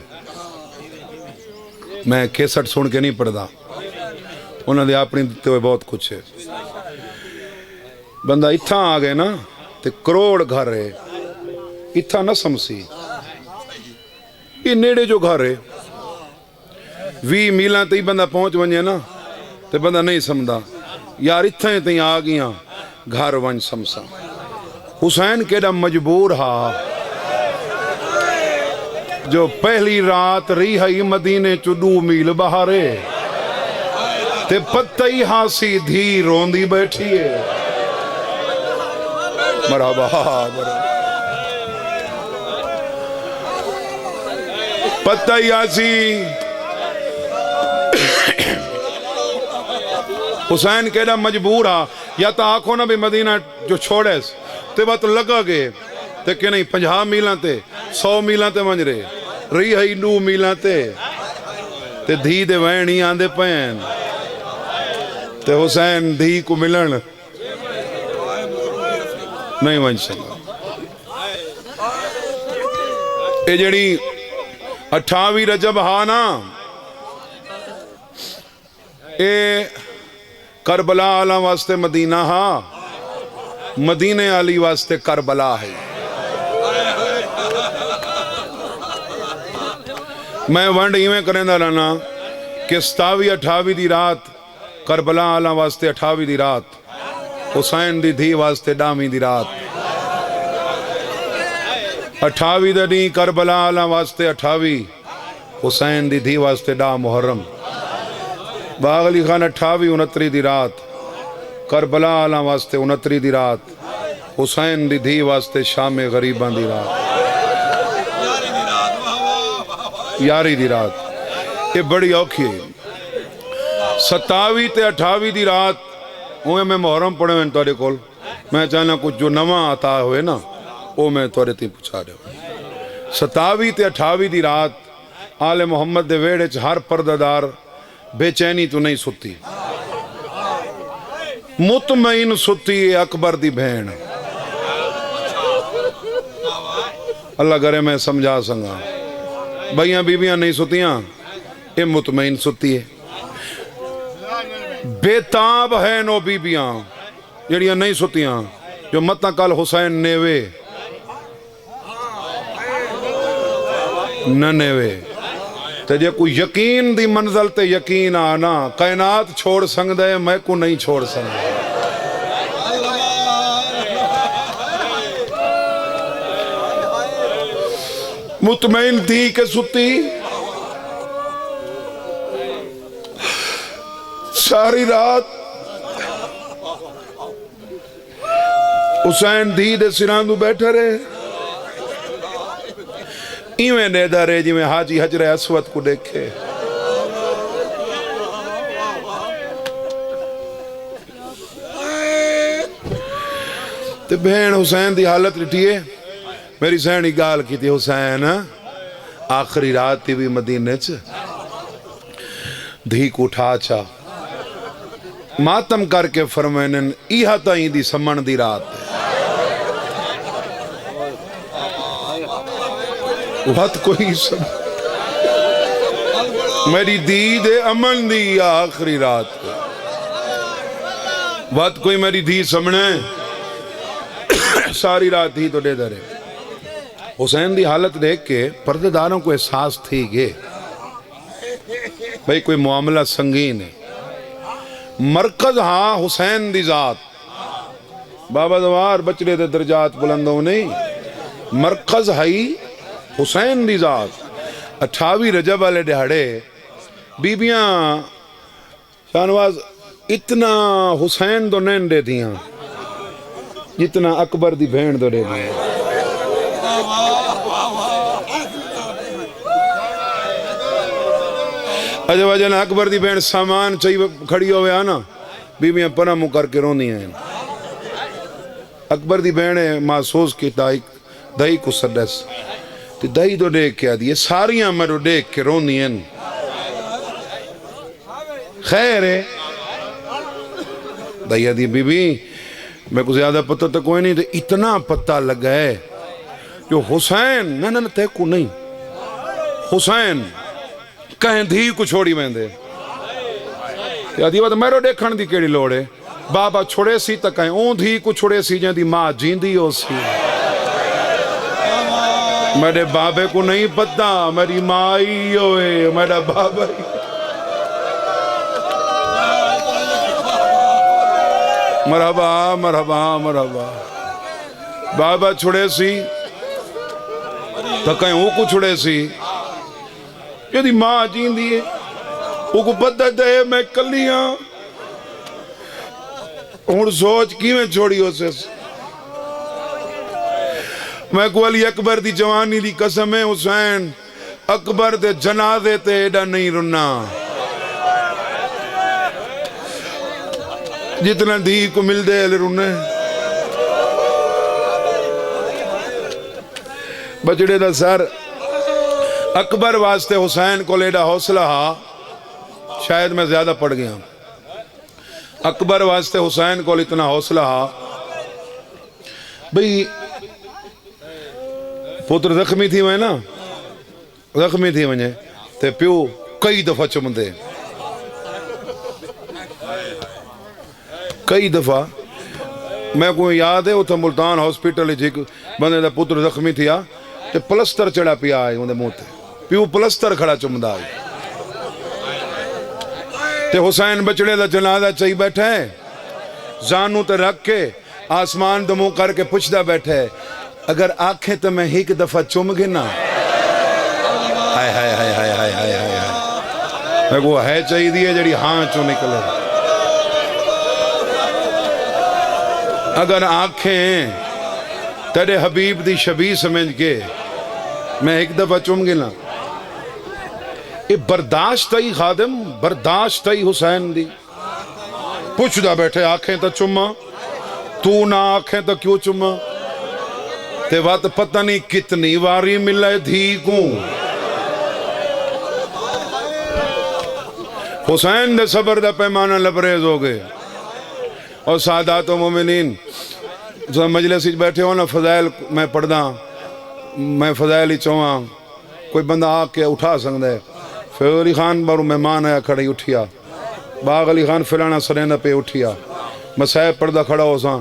میں کیسٹ سن کے نہیں پڑھدا انہوں نے اپنی دیتے ہوئے بہت کچھ ہے بندہ اتھا آگئے نا تے کروڑ گھر ہے اتھا نہ سمسی یہ نیڑے جو گھر ہے 20 میلان تے بندہ پہنچ ونجے نا تے بندہ نہیں سمدھا یار اتھا تے آگیاں گھر ونج سمسا حسین کیڑا مجبور ہا جو پہلی رات ریحائی مدینے چو 2 میل بہارے تے پتہ ہی ہاسی دھی روندی بیٹھی ہے مرحبا مرحبا پتہ ہی ہاسی حسین کہنا مجبور ہا یا تا آنکھوں نا بھی مدینہ جو چھوڑے تے بات لگا گئے تے کہ نہیں 50 میلان تے 100 میلان تے منج رہے رہی ہے 2 میلان تے دھی دے وین ہی آندے پین تے حسین دھی کو ملن نہیں ونج سکا اے جڑی 28 رجب ہاں نا اے کربلا آلہ واسطے مدینہ ہاں مدینہ علی واسطے کربلا ہے میں ونڈ ایویں کریندا رہنا کہ 27-28 دی رات کربلا آلا واسطے 28 دی رات، حسین دی دھی واسطے 10ویں دی رات، 28 دا نہیں کربلا آلا واسطے 28، حسین دی دھی واسطے 10 محرم، باغ علی خان 28 29 دی رات، کربلا آلا واسطے 29 دی رات، حسین دی دھی واسطے شام غریباں دی رات، 11 دی رات، یہ بڑی اوکھی ہے۔ 27 تے 28 دی رات اوہ میں محرم پڑھے ہوئے توڑے کول، میں چاہنا کچھ جو نواں عطا ہوئے نا وہ میں توڑے تی پوچھا رہے ہوئے۔ 27 تے 28 دی رات آل محمد دے ویڑے چ ہر پردہ بے چینی تو نہیں ستی، مطمئن ستی اکبر دی بہن، اللہ کرے میں سمجھا سنگا، بھائیاں بیبیاں نہیں ستیاں، یہ مطمئن ستی ہے، بے تاب ہے نو بیبیاں جڑیاں نہیں ستیاں، جو متنا کل حسین نیوے نہ نیوے، تے جے کوئی یقین دی منزل تے یقین آنا، کائنات چھوڑ سنگ دے میں کو نہیں چھوڑ سنگ دے، مطمئن تھی کہ ستی، ساری رات حسین دھی دے سراندو بیٹھا رہے، ایویں نیدہ رہے جی میں حاجی حجر اسود کو دیکھے، تے بہن حسین دی حالت لٹھیے، میری سہنی گال کی تھی، حسین آخری رات تھی بھی مدینے چ، دھی کو اٹھا چا ماتم کر کے فرمینن ایہا تائیں دی سمن دی رات وقت کوئی سمن میری دی دے امن دی آخری رات وقت کوئی میری دی سمنے ساری رات ہی تو دے درے۔ حسین دی حالت دیکھ کے پردے داروں کو احساس تھی گے بھئی کوئی معاملہ سنگین ہے، مرکز ہاں حسین دی ذات، بابا دوار بچڑے دے درجات بلندوں نہیں، مرکز ہائی حسین دی ذات۔ 28 رجب والے دہاڑے بیبیاں شاہنواز اتنا حسین دو نین دے دیاں جتنا اکبر دی بہن دو دے دیاں، اجب اجن اکبر دی بہن سامان چاہیے کھڑی ہوئے آنا بیبیاں پناہ منہ کر کے رون ہیں، اکبر دی بہن محسوس کی دائی کو سدس تی دائی دو دیکھ کے آدھی ساریاں میرو دیکھ کے رون ہیں، خیر ہے دائی آدھی بی بی میں کو زیادہ پتہ تک کوئی نہیں، اتنا پتہ لگا ہے جو حسین نہ تے کو نہیں، حسین کہیں دھی کو چھوڑی میں دے آدھی بات میرو دیکھن دی کیڑی لوڑے، بابا چھوڑے سی تا کہیں اون دھی کو چھوڑے سی جن دی ماں جیندی ہو سی، میرے بابے کو نہیں پتہ میری ماں ہی ہوئے، میرا بابا ہی مرحبا مرحبا مرحبا، بابا چھوڑے سی تا کہیں او کو چھوڑے سی جدی ماں جین دیئے وہ کو پتہ دے میں کلیاں اور سوچ کی میں چھوڑی ہو سے میں کو علی اکبر دی جوانی دی قسم ہے حسین اکبر دے جنازے تے ایڈا نہیں رنا جتنا دھی کو مل دے لے رنے بچڑے دا سر اکبر واسطے حسین کو لیڈا حوصلہ ہا، شاید میں زیادہ پڑھ گیا، اکبر واسطے حسین کو اتنا حوصلہ ہا بھئی پوتر زخمی تھی میں نا، زخمی تھی میں تے پیو کئی دفعہ چم دے، کئی دفعہ میں کو یاد ہے اتھا ملتان ہاسپیٹل جی بندے دا پوتر زخمی تھیا تے پلسٹر چڑھا پیا آئے اندھے موتے پیو پلستر کھڑا چمدا ہے تے حسین بچڑے دا جنازہ چاہی بیٹھا ہے زانو تے رکھ کے آسمان دمو کر کے پوچھدا بیٹھا ہے اگر آنکھیں تو میں ایک دفعہ چم گنا ہائے ہائے ہائے ہائے ہائے ہائے ہائے میں کو ہے چاہی دیئے جڑی ہاں چو نکلے اگر آنکھیں تیرے حبیب دی شبیہ سمجھ کے میں ایک دفعہ چم گنا یہ برداشت ہی خادم برداشت ہی حسین دی پوچھ دا بیٹھے آنکھیں تو چما تو نہ آنکھیں تو کیوں چما تے وقت پتہ نہیں کتنی واری ملے دھی کو حسین دے صبر دا پیمانہ لبریز ہو گئے اور سادات و مومنین جو مجلس ہی بیٹھے ہو نا فضائل میں پڑھ دا میں فضائل ہی چواں کوئی بندہ آ کے اٹھا سکتا ہے فیض علی خان بارو مہمان آیا کھڑی اٹھیا باغ علی خان فلانا سریندہ پہ اٹھیا مسائب پردہ کھڑا ہو ساں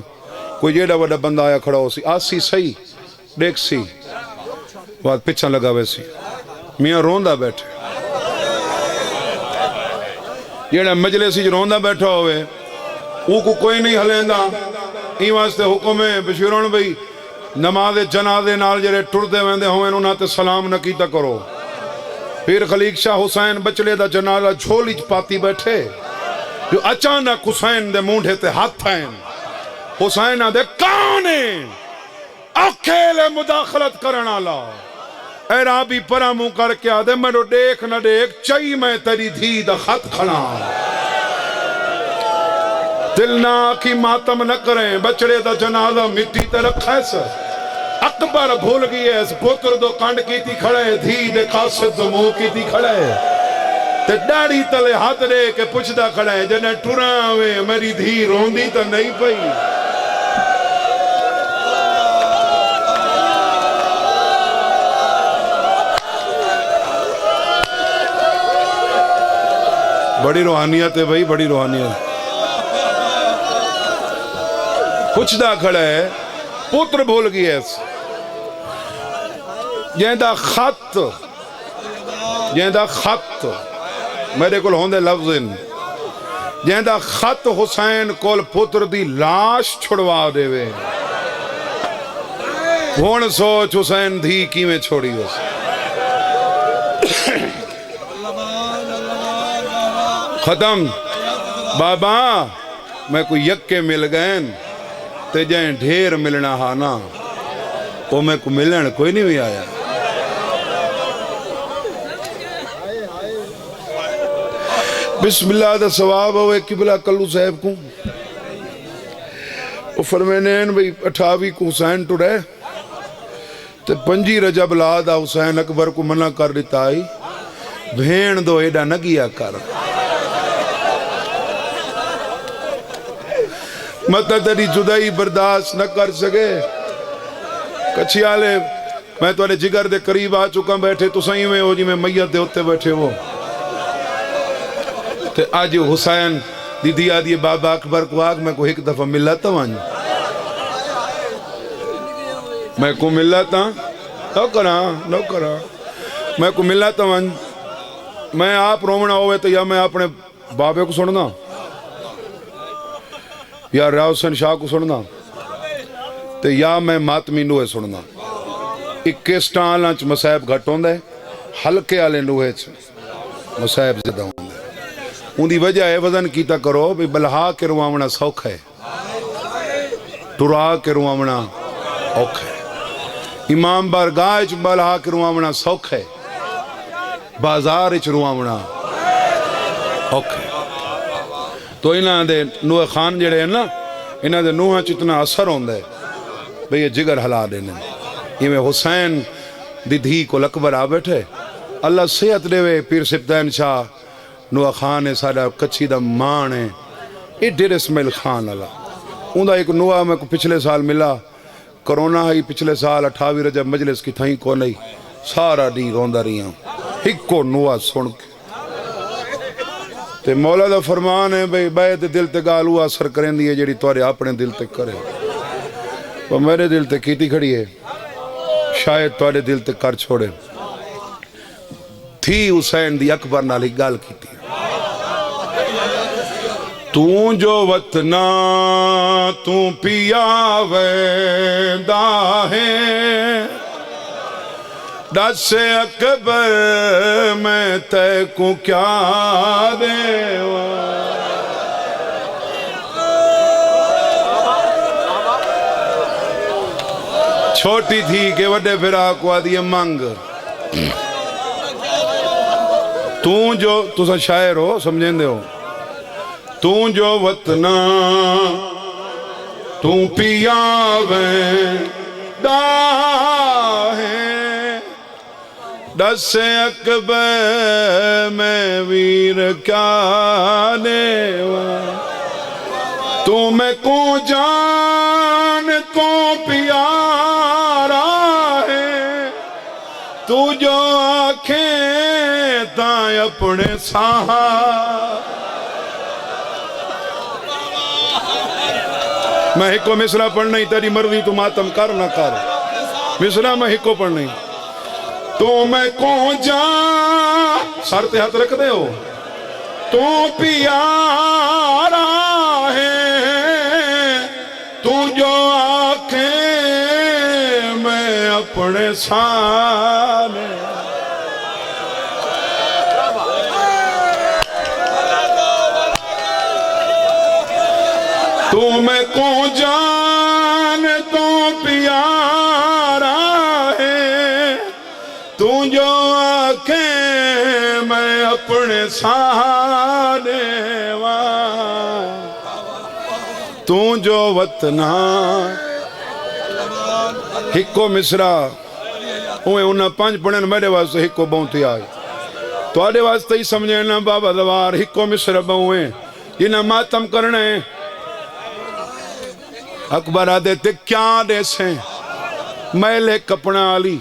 کوئی جیڑا وڈا بندہ آیا کھڑا ہو سی آسی صحیح دیکھ سی بات پچھا لگا ویسی میاں روندہ بیٹھے جیڑا مجلس ہی روندہ بیٹھا ہوئے او کو کوئی نہیں ہلیندہ این واسطے حکم ہے بشیرون بھئی نماز جنازے نال جڑے ٹردے ویندے ہوئے انہاں تے سلام نہ کیتا کرو پھر خلیق شاہ حسین بچڑے دا جنازہ جھولی پاتی بیٹھے جو اچانک حسین دے مونڈے تے ہاتھ ہیں حسین دے کانے اکھیلے مداخلت کرنا لا اے رابی پرا موں کر کے آدھے میں رو دیکھ نہ دیکھ چاہی میں تیری دھی دا خط کھنا دل نہ کی ماتم نہ کریں بچڑے دا جنازہ مٹی تے رکھا ہے سر اکبر بھول گئی ہے اس پوتر دو کانڈ کی تھی کھڑے دھی دے قاصد دو مو کی تھی کھڑے تے ڈاڑی تلے ہاتھ دے کے پچھدا کھڑے جنہیں ٹوراں ہوئے میری دھی روندی تو نہیں پئی بڑی روحانیت ہے بھائی بڑی روحانیت پچھدا کھڑے پوتر بھول گئی ہے جہندہ خط میرے کول ہوندے لفظن جہندہ خط حسین کول پتر دی لاش چھڑوا دے وے ہون سوچ حسین دھی کی میں چھوڑی ہو ختم بابا میں کوئی یکے مل گئن تے جائیں ڈھیر ملنا ہانا وہ میں کو ملن کوئی نہیں بھی آیا بسم اللہ دا ثواب ہوئے قبلہ کلو صاحب کو وہ فرمینین بھئی 28 کو حسین ٹو رہے تے 5 رجب لادا حسین اکبر کو منع کر دیتا آئی بھین دو ایڈا نگیا کر مطلب تیری جدائی برداشت نہ کر سکے کچھی آلے میں تو آلے جگر دے قریب آ چکا بیٹھے تو صحیح میں ہو جی میں میت دے ہوتے بیٹھے وہ تے آج حسین دیدی آدھی بابا اکبر کو آگ میں کو ایک دفعہ ملا تا وانج میں کو ملا تا نو کرا میں کو ملا تا وانج میں آپ رومنا ہوئے تو یا میں اپنے بابے کو سننا یا ریاض حسین شاہ کو سننا تے یا میں ماتمی نوے سننا 21 ٹاں چ مسائب گھٹ ہوندے ہلکے والے نوے چ مسائب زیادہ ہوندے ان دی وجہ ہے وزن کیتا کرو بھی بلہا کے روامنا سوکھ ہے ٹرا کے روامنا اوکھ ہے امام بارگاہ چ بلہا کے روامنا سوکھ ہے بازار چ روامنا اوکھ ہے تو انہاں دے نوہ خان جڑے ہیں نا انہاں دے نوہاں چ اتنا اثر ہوندہ ہے بھئی یہ جگر ہلا دینے یہ میں حسین دی دھی کو اکبر آ بیٹھے اللہ صحت دے وے پیر سبتین شاہ نوہ خان ہے سارا کچھی دا مان ہے یہ ڈیر اسمیل خان اللہ اندہ ایک نوہ میں کو پچھلے سال ملا کرونا ہی پچھلے سال 28 رجب مجلس کی تھائیں کو نہیں سارا دی روندہ رہی ہوں ایک کو نوہ سن کے تے مولا دا فرمان ہے بھئی بیت دل تے گالو اثر کریں دیئے جڑی توارے اپنے دل تے کرے وہ میرے دل تے کیتی کھڑی ہے شاید توارے دل تے کر چھوڑے تھی حسین دی اکبر نالی گال کی تھی تو جو وطنا تو پیا ویندا ہے دس اکبر میں تے کو کیا دیوا چھوٹی تھی کہ وڈے پھرا کو آدھی منگ تو سا شاعر ہو سمجھیں دے ہو تو جو وطنا تو پیا ویندا ہے دس اکبر میں ویر کیا دیوا تو میں کو جان کو پیارا ہے تو جو آنکھیں تائیں اپنے سہارا میں ہکو مصرع پڑھنا ہی تیری مرضی تو ماتم کر نہ کر مصرع میں ہکو پڑھنا ہی تو میں کو جان سر تے ہاتھ رکھ دے ہو تو پیارا ہے تو جو آنکھیں میں اپنے سامنے تو میں کو جان تو پیارا ہے تو جو آنکھیں میں اپنے سامنے تو جو وطنا ہکو مصرع ہوئے انہاں پانچ پڑھن میرے واسطے ہکو بہنتی آئی تو آڑے واسطے ہی سمجھے نا بابا دوار ہکو مصرع بہوئے انہاں ماتم کرنے اکبر آدھے تے کیا دے سے میلے کپڑا آلی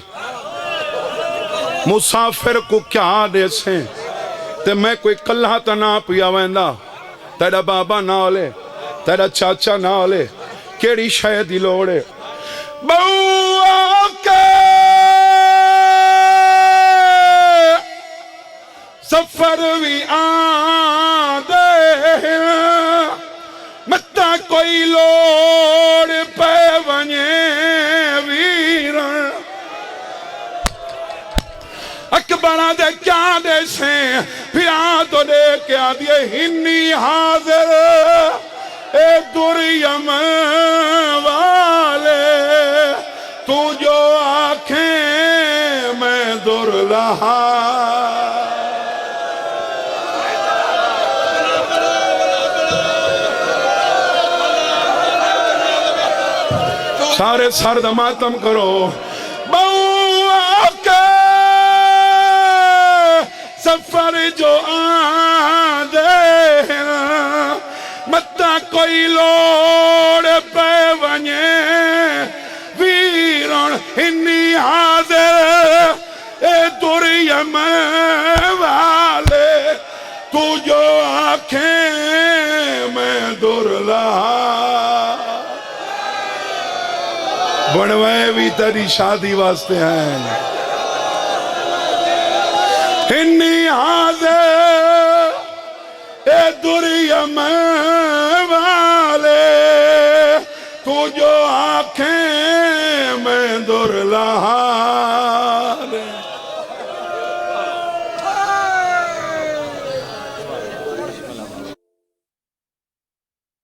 مسافر کو کیا دے سے تے میں کوئی کلہ تا نہ پیا ویندا تیرا بابا نہ لے تیرا چاچا نہ لے کیڑی شاید ہی لوڑے بہو کے سفر بھی آدھے متا کوئی لوڑ پہ ونجے ویر اکبرہ دے کیا دے سے پھرا تو دے کیا دیے ہنی حاضر اے دریم والے تو جو آنکھیں میں در لہا سارے سرد ماتم کرو بہو کے سفر جو آدھے متا کوئی لوڑ پہ ونجے ویرن ہنی حاضر اے دریم والے تو جو آنکھیں میں در لہا بڑوے بھی تیری شادی واسطے ہیں ہنی حاضر اے دریم والے تو جو آنکھیں میں در لہا